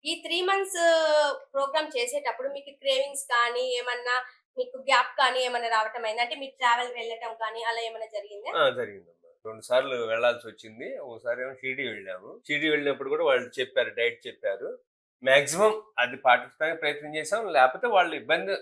ఈ 3 months programme చేసేటప్పుడు మీకు క్రేవింగ్స్ కానీ, ఏమన్నా మీకు గ్యాప్ కానీ ఏమన్నా రావటం అయిందా? అంటే మీరు ట్రావెల్ వెళ్ళటం కానీ అలా ఏమన్నా జరిగిందా? జరిగిందమ్మా. 2 సార్లు వెళ్ళాల్సొచ్చింది. ఒకసారేమో షిరిడీ వెళ్ళాము. షిరిడీ వెళ్ళినప్పుడు కూడా వాళ్ళు చెప్పారు, డైట్ చెప్పారు. మాక్సిమం అది పాటించడానికి ప్రయత్నం చేసాం. లేపోతే వాళ్ళు ఇబ్బంది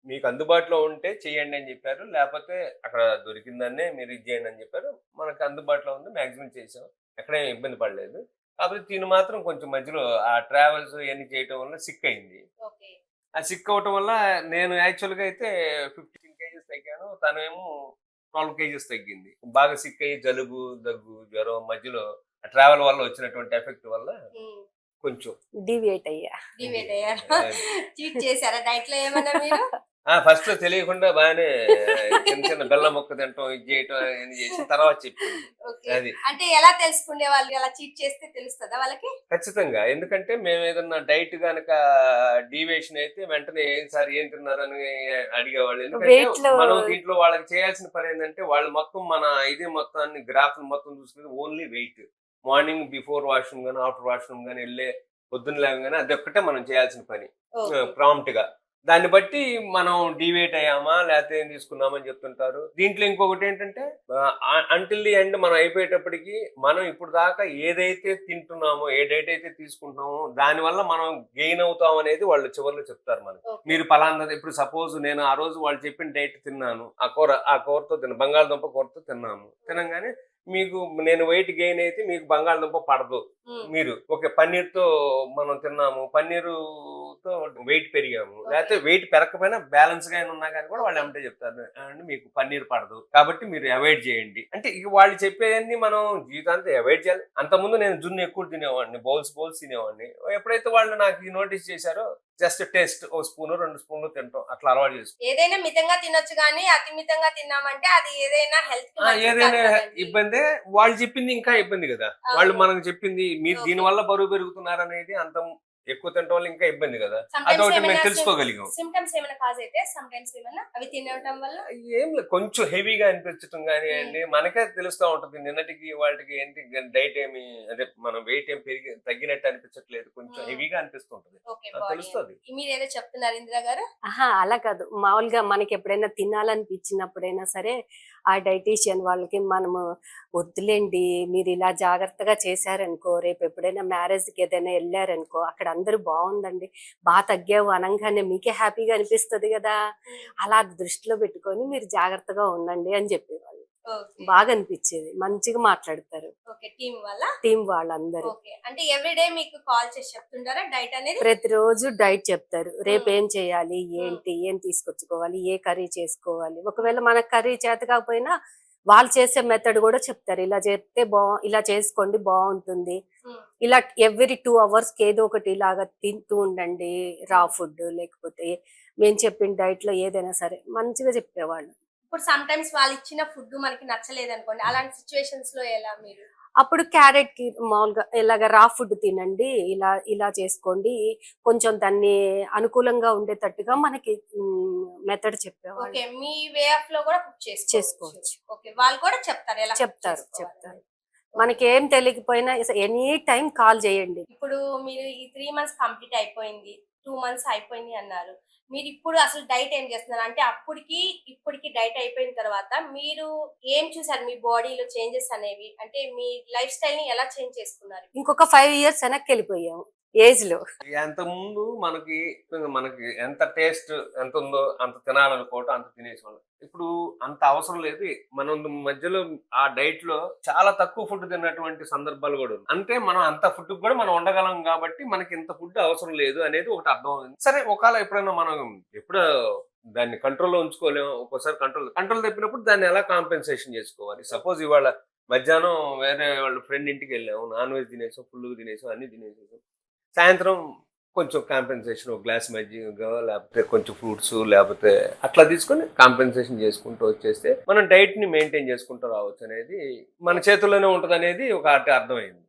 మీకు అందుబాటులో ఉంటే చేయండి అని చెప్పారు. లేపోతే అక్కడ దొరికిందాన్నే మీరు ఇది చేయండి అని చెప్పారు. మనకు అందుబాటులో ఉంది. మాక్సిమం చేసాం. ఎక్కడేం ఇబ్బంది పడలేదు. కాకపోతే తిను మాత్రం కొంచెం మధ్యలో ఆ ట్రావెల్స్ ఇయన్నీ చేయటం వల్ల సిక్ అయింది. ఓకే. ఆ సిక్ అవ్వటం వల్ల నేను యాక్చువల్‌గా అయితే 15 కేజీస్ తగ్గాను. తనేమో 12 కేజీస్ తగ్గింది. బాగా సిక్ అయ్యి జలుబు, దగ్గు, జ్వరం మధ్యలో ఆ ట్రావెల్ వల్ల వచ్చినటువంటి ఎఫెక్ట్ వల్ల హ్మ్. కొంచెం డీవియేట్ అయ్యా. డివేట్ అయ్యారా? చీట్ చేసారా డైట్‌లో ఏమన్నా మీరు? ఫస్ట్‌లో తెలియకుండా బానే చిన్న చిన్న బెల్లం ముక్క తినటం, ఇది చేయటం అయన్నీ చేసిన తర్వాత చెప్పింది. ఓకే. అది. అంటే ఎలా తెలుసుకునేవాళ్ళు? అలా చీట్ చేస్తే తెలుస్తదా వాళ్ళకి? ఖచ్చితంగా. ఎందుకంటే మేమేదన్నా డైట్ గనక డీవియేషన్ అయితే వెంటనే "ఏం సార్ ఏం తిన్నారని" అడిగేవాళ్ళు. ఎందుకంటే వెయిట్‌లో మనం దీంట్లో వాళ్ళకి చేయాల్సిన పనేంటంటే వాళ్ళు మొత్తం మన ఇది మొత్తాన్ని గ్రాఫ్‌ని మొత్తం చూసుకొని only weight. Morning before washroom గాని, ఆఫ్టర్ వాష్‌రూమ్ గాని పొద్దున్న లేవగానే అదొక్కటే మనం చేయాల్సిన పని. ఓకే. ప్రాంప్ట్‌గా. దాన్ని బట్టి మనం డీవియేట్ అయ్యామా లేకపోతే ఏం తీసుకున్నామని చెప్తుంటారు. దీంట్లో ఇంకొకటేంటంటే అంటిల్ ది ఎండ్ మనం అయిపోయేటప్పటికి మనం ఇప్పుడు దాకా ఏదైతే తింటున్నామో, ఏ డైట్ అయితే తీసుకుంటున్నామో దానివల్ల మనం గెయిన్ అవుతాం అనేది వాళ్ళు చివర్లో చెప్తారు మనకి. ఓకే. మీరు పలానాది ఇప్పుడు సపోజ్ నేను ఆ రోజు వాళ్ళు చెప్పిన డైట్ తిన్నాను. ఆ కూరతో బంగాళదుంప కూరతో తిన్నాము. తినంగానే మీకు నేను వెయిట్ గెయిన్ అయితే మీకు బంగాళదుంప పడదు. హ్మ్. మీరు ఓకే పన్నీర్‌తో మనం తిన్నాము. పన్నీరుతో వెయిట్ పెరిగాము. లేకపోతే వెయిట్ పెరగకపోయినా బ్యాలెన్స్‌గా అయినా ఉన్నా గాని కూడా వాళ్ళు ఎమ్మటే చెప్తారు. అండి మీకు పన్నీర్ పడదు. కాబట్టి మీరు అవాయిడ్ చేయండి. అంటే ఇక వాళ్ళు చెప్పేయన్నీ మనం జీవితాంతం అవాయిడ్ చేయాలి. అంతకుముందు నేను జున్ను ఎక్కువ తినేవాడిని. బౌల్స్ తినేవాడిని. ఎప్పుడైతే వాళ్ళు నాకు ఈ నోటీస్ చేశారో జస్ట్ టేస్ట్ ఓ స్పూను, 2 స్పూన్లు తినటం అట్లా అలవాటు చేసుకున్నాను. ఏదైనా మితంగా తినొచ్చు గానీ, అతి మితంగా తిన్నామంటే అది ఏదైనా హెల్త్‌కి మంచిది కాదు ఏదైనా కదండీ! ఇబ్బందే. వాళ్ళు చెప్పింది ఇంకా ఇబ్బంది గదా! వాళ్ళు అవును. మనకు చెప్పింది మీరు ఓకే. దీనివల్ల బరువు పెరుగుతున్నారనేది అంత ఎక్కువ తినటం వల్ల ఇంకా ఇబ్బంది గదా! సమ్‌టైమ్స్ అదొకటి ఏమైనా మేము తెలుసుకోగలిగాం. సింప్టమ్స్ ఏమైనా కాజ్ అయితే సమ్‌టైమ్స్ ఏమన్నా అవి తినటం వల్ల? ఏం లేదు కొంచెం హెవీగా అనిపించటం గానియండి, మనకే తెలుస్తా ఉంటది. నిన్నటికి వాటికి ఏంటి డైట్ ఏమి అదే మనం వెయిట్ ఏం తగ్గినట్టు అనిపించట్లేదు. కొంచెం హ్మ్. హెవీగా అనిపిస్తుంటది. ఓకే. బాడీ తెలుస్తది. మీరేదో చెప్తున్నారు ఇందిరా గారు? అహా! అలా కాదు. మామూలుగా మనకెప్పుడైనా తినాలనిపించినప్పుడైనా సరే, ఆ డైటీషియన్ వాళ్ళకి మనము "వద్దులెండి, మీరిలా జాగ్రత్తగా చేశారనుకో, రేపెప్పుడైనా మ్యారేజ్‌కి ఏదైనా ఎళ్లారనుకో, అక్కడ అందరూ బావుందండి, తగ్గావు" అనంగానే మీకే హ్యాపీగా అనిపిస్తది గదా! హ్మ్. అలా దృష్టిలో పెట్టుకొని మీరు జాగ్రత్తగా ఉండండి అని చెప్పేవాళ్ళు. ఓకే. బాగా అనిపిచ్చేది. మంచిగా మాట్లాడతారు ఓకే. టీమ్ వాళ్ళా? టీమ్ వాళ్ళందరూ. ఓకే. అంటే ఎవ్రీ డే మీకు కాల్ చేసి చెప్తుంటారా డైట్ అనేది? ప్రతిరోజు డైట్ చెప్తారు. హ్మ్. రేపేం చేయాలి? హ్మ్. ఏంటి? ఏం తీసుకొచ్చుకోవాలి? ఏ కర్రీ చేసుకోవాలి? ఒకవేళ మనకు కర్రీ చేత కాకపోయినా వాళ్ళు చేసే మెథడ్ గూడా చెప్తారు. ఇలా చేసుకోండి బావుంటుంది. హ్మ్. ఇలా ఎవ్రీ 2 అవర్స్‌కి ఏదో ఒకటి ఇలాగ తింటూ ఉండండి. రా హ్మ్. ఫుడ్ లేకపోతే మేము చెప్పిన డైట్‌లో ఏదైనా సరే మంచిగా చెప్పేవాళ్ళు. ఇప్పుడు సమ్‌టైమ్స్ వాళ్ళిచ్చిన ఫుడ్ మనకి నచ్చలేదనుకోండి. అలాంటి సిట్యుయేషన్స్‌లో ఎలా మీరు? అప్పుడు క్యారెట్‌కి మామూలుగా ఇలాగ రా ఫుడ్ తినండి. ఇలా చేసుకోండి. కొంచెం దాన్ని అనుకూలంగా ఉండేటట్టుగా మనకి మెథడ్ చెప్పేవాళ్ళు. ఓకే. మీ వే ఆఫ్‌లో గూడా కుక్ చేసుకోవచ్చు. చేసుకోవచ్చు. ఓకే. వాళ్ళు కూడా చెప్తారు ఎలా కుక్ చెప్తారు. చేసుకోవాలని. ఓకే. మనకేం తెలియకపోయినా ఎనీ టైమ్ కాల్ చేయండి. ఇప్పుడు మీరు ఈ 3 మంత్స్ కంప్లీట్ అయిపోయింది. 2 మంత్స్ అయిపోయింది అన్నారు. మీరిప్పుడు అసలు డైట్ ఏం చేస్తున్నారు? అంటే అప్పటికి, ఇప్పటికి డైట్ అయిపోయిన తర్వాత మీరు ఏం చూసారు మీ బాడీలో చేంజెస్ అనేవి? అంటే మీ లైఫ్ స్టైల్‌ని ఎలా చేంజ్ చేసుకున్నారు? ఇంకొక 5 ఇయర్స్ వెనక్కెళ్ళిపోయాము ఏజ్‌లో. అంతకుముందు మనకి ఎంత టేస్ట్ ఎంతుందో అంత తినాలనుకోవటం అంత తినేసేవాళ్ళం. ఇప్పుడు అంత అవసరం లేదు. మనం మధ్యలో ఆ డైట్‌లో చాలా తక్కువ ఫుడ్ తిన్నటువంటి సందర్భాలు గూడా ఉన్నాయి. అంటే మనం అంత ఫుడ్‌కి గూడా మనం ఉండగలం గాబట్టి మనకి ఇంత ఫుడ్ అవసరం లేదు అనేది ఒకటి అర్థమవుతుంది. సరే ఒకాళ ఎప్పుడైనా మనం ఎప్పుడో దాన్ని కంట్రోల్‌లో ఉంచుకోలేము. ఒక్కోసారి కంట్రోల్ తప్పినప్పుడు దాన్ని ఎలా కాంపెన్సేషన్ జేసుకోవాలి. సపోజ్ ఇవాళ మధ్యాహ్నం వేరే వాళ్ళ ఫ్రెండ్ ఇంటికెళ్ళాము. నాన్ వెజ్ తినేసాం, ఫుల్లుగా తినేసాం, అన్నీ తినేసేసాం. సాయంత్రం కొంచెం కాంపెన్సేషన్ ఒక గ్లాస్ మజ్జిగ లేకపోతే కొంచెం ఫ్రూట్స్ లేకపోతే అట్లా తీసుకొని కాంపెన్సేషన్ చేసుకుంటూ వచ్చేస్తే మనం డైట్ ని మెయింటైన్ చేసుకుంటూ రావచ్చు అనేది మన చేతుల్లోనే ఉంటది అనేది ఒక అర్థమైంది.